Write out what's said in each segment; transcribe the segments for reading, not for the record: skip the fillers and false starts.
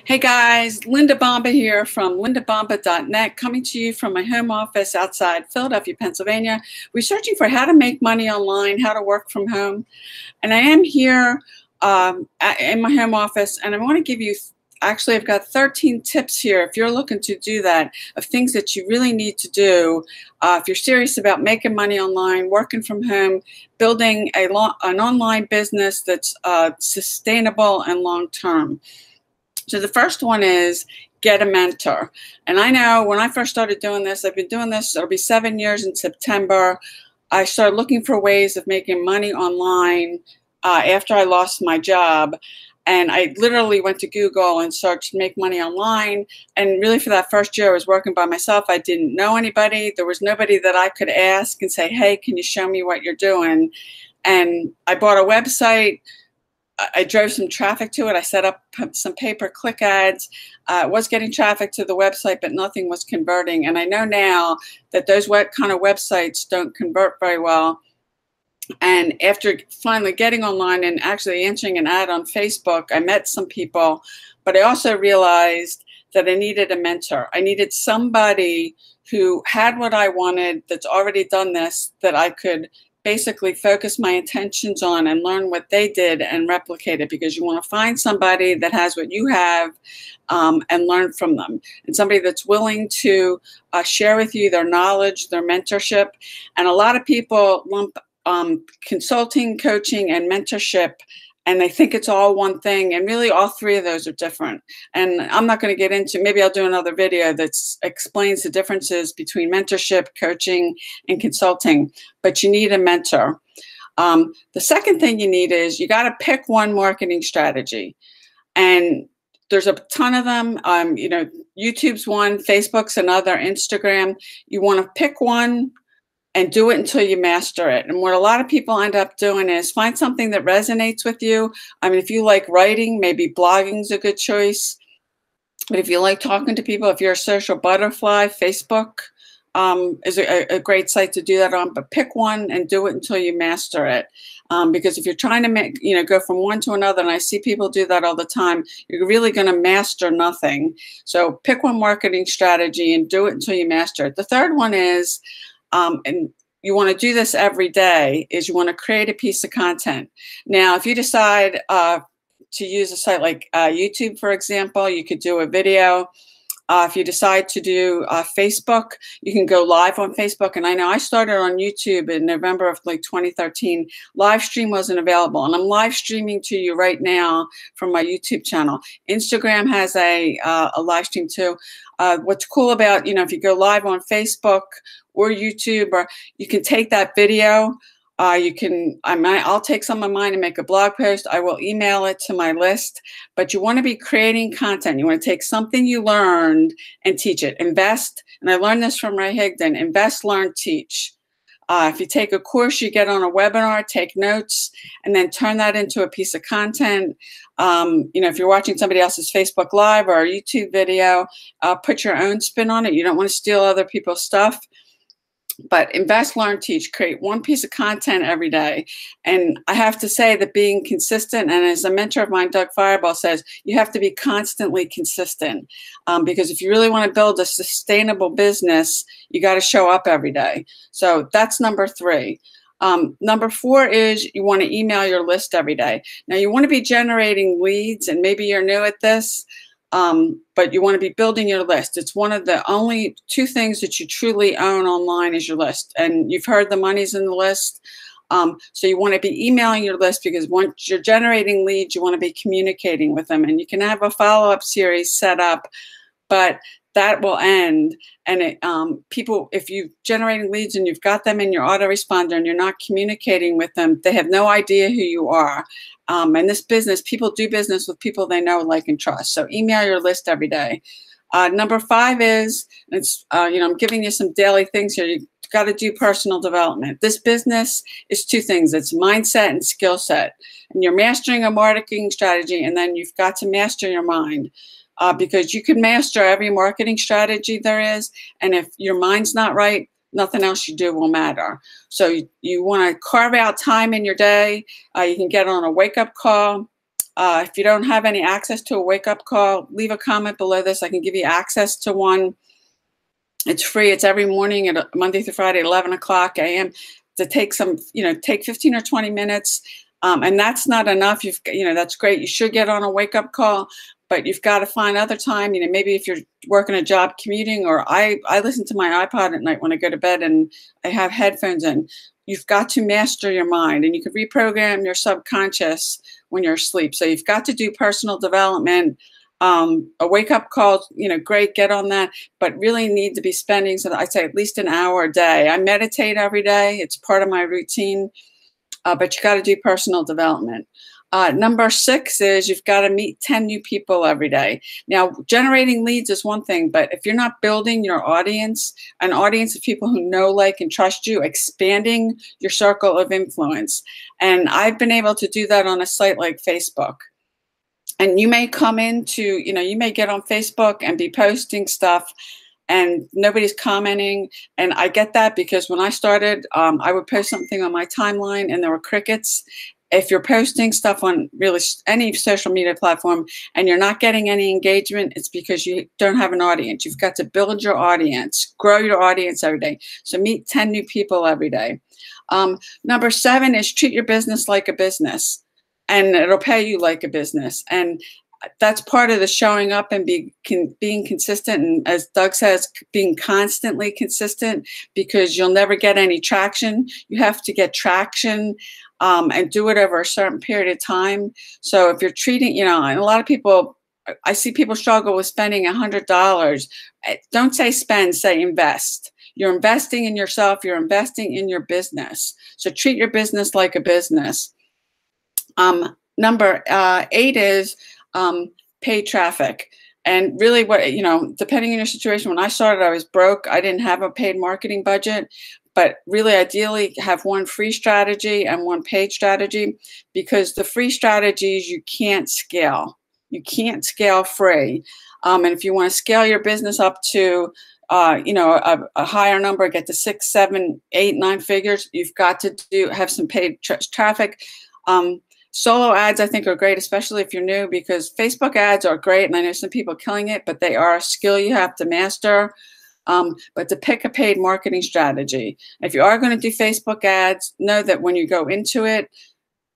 Hey guys, Linda Bomba here from lindabomba.net, coming to you from my home office outside Philadelphia, Pennsylvania. We're searching for how to make money online, how to work from home. And I am here in my home office, and I want to give you, actually I've got 13 tips here if you're looking to do that, of things that you really need to do if you're serious about making money online, working from home, building an online business that's sustainable and long-term. So the first one is get a mentor. And I know when I first started doing this, I've been doing this, it'll be 7 years in September. I started looking for ways of making money online after I lost my job. And I literally went to Google and searched make money online. And really for that first year, I was working by myself. I didn't know anybody. There was nobody that I could ask and say, hey, can you show me what you're doing? And I bought a website. I drove some traffic to it. I set up some pay-per-click ads. Was getting traffic to the website, but nothing was converting. And I know now that those kind of websites don't convert very well. And after finally getting online and actually answering an ad on Facebook, I met some people, but I also realized that I needed a mentor. I needed somebody who had what I wanted, that's already done this, that I could basically focus my intentions on and learn what they did and replicate it, because you want to find somebody that has what you have and learn from them, and somebody that's willing to share with you their knowledge, their mentorship. And a lot of people lump consulting, coaching, and mentorship, and they think it's all one thing, and really all three of those are different. And I'm not going to get into, maybe I'll do another video that explains the differences between mentorship, coaching, and consulting, but you need a mentor. The second thing you need is you got to pick one marketing strategy. And there's a ton of them. You know, YouTube's one, Facebook's another, Instagram. You want to pick one and do it until you master it. And what a lot of people end up doing is find something that resonates with you. I mean, if you like writing, maybe blogging's a good choice. But if you like talking to people, if you're a social butterfly, Facebook is a great site to do that on. But pick one and do it until you master it. Because if you're trying to go from one to another, and I see people do that all the time, you're really going to master nothing. So pick one marketing strategy and do it until you master it. The third one is, and you want to do this every day, is you want to create a piece of content. Now, if you decide to use a site like YouTube, for example, you could do a video. If you decide to do Facebook, you can go live on Facebook. And I know I started on YouTube in November of 2013. Live stream wasn't available, and I'm live streaming to you right now from my YouTube channel. Instagram has a live stream too. What's cool about, if you go live on Facebook or YouTube, or you can take that video. I'll take some of mine and make a blog post. I will email it to my list. But you want to be creating content. You want to take something you learned and teach it. Invest, and I learned this from Ray Higdon, invest, learn, teach. If you take a course, you get on a webinar, take notes, and then turn that into a piece of content. If you're watching somebody else's Facebook Live or a YouTube video, put your own spin on it. You don't want to steal other people's stuff. But invest, learn, teach, create one piece of content every day. And I have to say that being consistent, and as a mentor of mine, Doug Fireball, says, you have to be constantly consistent. Because if you really want to build a sustainable business, you got to show up every day. So that's number 3. Number 4 is you want to email your list every day. Now, you want to be generating leads, and maybe you're new at this. But you want to be building your list. It's one of the only 2 things that you truly own online is your list. And you've heard the money's in the list. So you want to be emailing your list, because once you're generating leads, you want to be communicating with them. And you can have a follow-up series set up, but that will end. And if you're generating leads and you've got them in your autoresponder and you're not communicating with them, they have no idea who you are. In this business, people do business with people they know, like, and trust. So email your list every day. Number 5 is, I'm giving you some daily things here. You've got to do personal development. This business is 2 things. It's mindset and skill set. And you're mastering a marketing strategy, and then you've got to master your mind. Because you can master every marketing strategy there is, and if your mind's not right, nothing else you do will matter. So you want to carve out time in your day. You can get on a wake-up call. If you don't have any access to a wake-up call, leave a comment below this. I can give you access to one. It's free. It's every morning at Monday through Friday, 11 o'clock a.m. to take some, take 15 or 20 minutes. And that's not enough. That's great. You should get on a wake-up call, but you've got to find other time. Maybe if you're working a job commuting, or I listen to my iPod at night when I go to bed and I have headphones in. You've got to master your mind, and you can reprogram your subconscious when you're asleep. So you've got to do personal development. A wake-up call, great, get on that, but really need to be spending, so I'd say at least an hour a day. I meditate every day. It's part of my routine, but you got to do personal development. Number 6 is you've got to meet 10 new people every day. Now, generating leads is one thing, but if you're not building your audience, an audience of people who know, like, and trust you, expanding your circle of influence. And I've been able to do that on a site like Facebook. And you may come into, you may get on Facebook and be posting stuff and nobody's commenting. And I get that, because when I started, I would post something on my timeline and there were crickets. If you're posting stuff on really any social media platform and you're not getting any engagement, it's because you don't have an audience. You've got to build your audience, grow your audience every day. So meet 10 new people every day. Number 7 is treat your business like a business, and it'll pay you like a business. And that's part of the showing up and being consistent. And as Doug says, being constantly consistent, because you'll never get any traction. You have to get traction and do it over a certain period of time. So if you're treating, and a lot of people, I see people struggle with spending $100. Don't say spend, say invest. You're investing in yourself. You're investing in your business. So treat your business like a business. Number 8 is paid traffic. And really depending on your situation, when I started, I was broke. I didn't have a paid marketing budget, but really ideally have one free strategy and one paid strategy, because the free strategies you can't scale. You can't scale free. And if you want to scale your business up to a higher number, get to 6, 7, 8, 9 figures, you've got to have some paid traffic. Solo ads, I think, are great, especially if you're new, because Facebook ads are great, and I know some people killing it, but they are a skill you have to master. But to pick a paid marketing strategy. If you are going to do Facebook ads, know that when you go into it,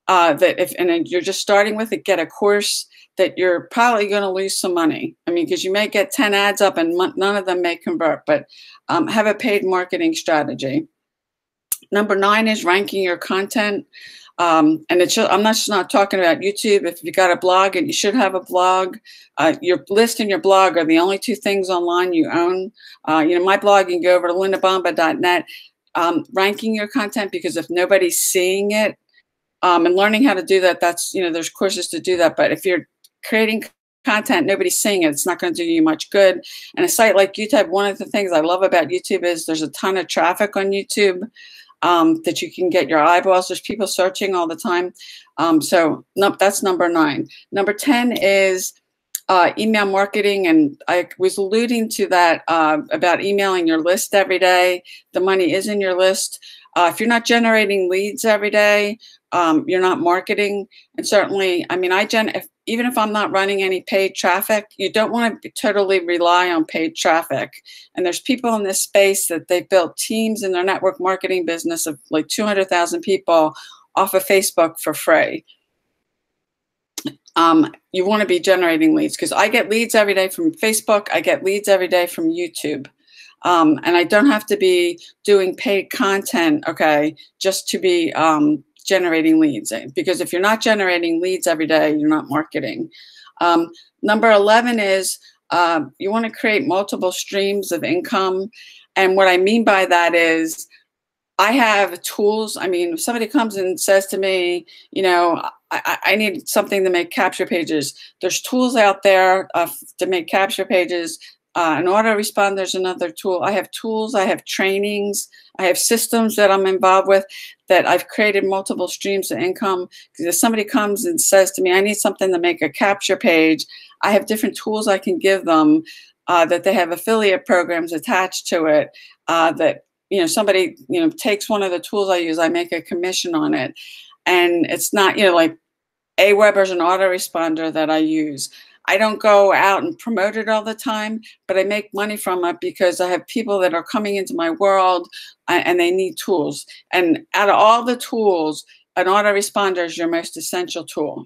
and you're just starting with it, get a course that you're probably going to lose some money. Because you may get 10 ads up and none of them may convert, but have a paid marketing strategy. Number 9 is ranking your content. And I'm not talking about YouTube. If you got a blog, and you should have a blog, your list and your blog are the only 2 things online you own. My blog, you can go over to lindabomba.net, ranking your content, because if nobody's seeing it, and learning how to do that, that's, there's courses to do that. But if you're creating content, nobody's seeing it, it's not going to do you much good. And a site like YouTube, one of the things I love about YouTube is there's a ton of traffic on YouTube. That you can get your eyeballs. There's people searching all the time. So that's number 9. Number 10 is email marketing. And I was alluding to that about emailing your list every day. The money is in your list. If you're not generating leads every day, you're not marketing. And certainly, even if I'm not running any paid traffic, you don't want to totally rely on paid traffic. And there's people in this space that they've built teams in their network marketing business of like 200,000 people off of Facebook for free. You want to be generating leads, because I get leads every day from Facebook. I get leads every day from YouTube. And I don't have to be doing paid content, okay, just to be generating leads, because if you're not generating leads every day, you're not marketing. Number 11 is you want to create multiple streams of income. And what I mean by that is I have tools. If somebody comes and says to me, I need something to make capture pages. There's tools out there to make capture pages. An autoresponder is another tool. I have tools, I have trainings, I have systems that I'm involved with that I've created multiple streams of income. Because if somebody comes and says to me, I need something to make a capture page, I have different tools I can give them that they have affiliate programs attached to it that, somebody, takes one of the tools I use, I make a commission on it. And it's not, like Aweber's an autoresponder that I use. I don't go out and promote it all the time, but I make money from it because I have people that are coming into my world and they need tools. And out of all the tools, an autoresponder is your most essential tool.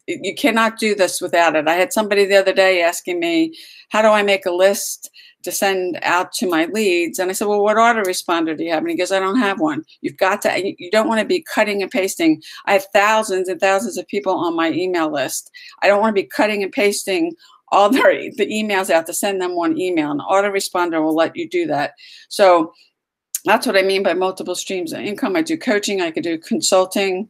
You cannot do this without it. I had somebody the other day asking me, how do I make a list to send out to my leads? And I said, well, what autoresponder do you have? And he goes, I don't have one. You've got to, you don't want to be cutting and pasting. I have thousands and thousands of people on my email list. I don't want to be cutting and pasting all the emails out to send them one email. An autoresponder will let you do that. So that's what I mean by multiple streams of income. I do coaching, I could do consulting.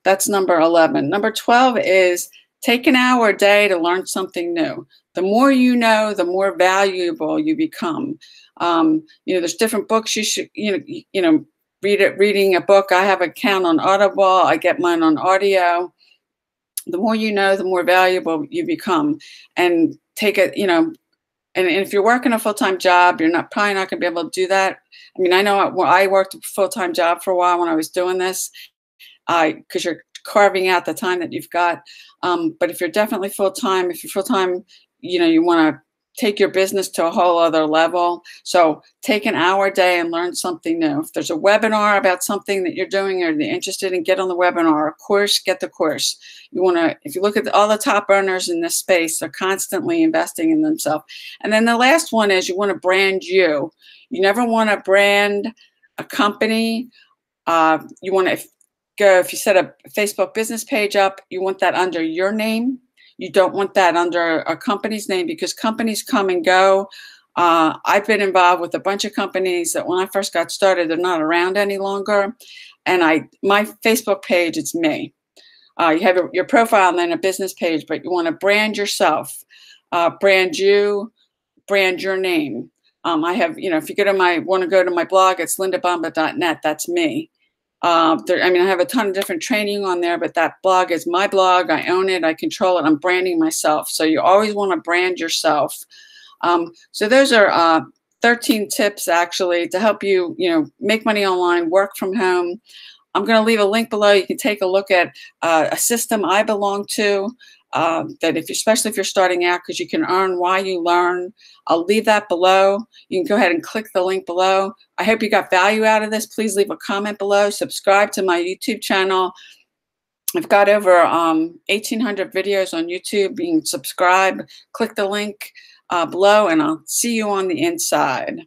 That's number 11. Number 12 is take an hour a day to learn something new. The more you know, the more valuable you become. There's different books you should, reading a book. I have an account on Audible. I get mine on audio. The more you know, the more valuable you become. And take it, and if you're working a full-time job, you're probably not going to be able to do that. I mean, I know I worked a full-time job for a while when I was doing this, because you're carving out the time that you've got. But if you're definitely full-time, you want to take your business to a whole other level. So take an hour a day and learn something new. If there's a webinar about something that you're doing or you're interested in, get on the webinar. A course, get the course. If you look at all the top earners in this space, they're constantly investing in themselves. And then the last one is you want to brand you. You never want to brand a company. You want to if you set a Facebook business page up, you want that under your name. You don't want that under a company's name, because companies come and go. I've been involved with a bunch of companies that when I first got started, they're not around any longer. And my Facebook page, it's me. You have your profile and then a business page, but you want to brand yourself, brand you, brand your name. I have, if you want to go to my blog, it's lindabomba.net. That's me. I have a ton of different training on there, but that blog is my blog. I own it. I control it. I'm branding myself. So you always want to brand yourself. So those are 13 tips actually to help you, make money online, work from home. I'm going to leave a link below. You can take a look at a system I belong to. Especially if you're starting out, because you can earn while you learn. I'll leave that below. You can go ahead and click the link below. I hope you got value out of this. Please leave a comment below. Subscribe to my YouTube channel. I've got over 1,800 videos on YouTube. You can subscribe, click the link below, and I'll see you on the inside.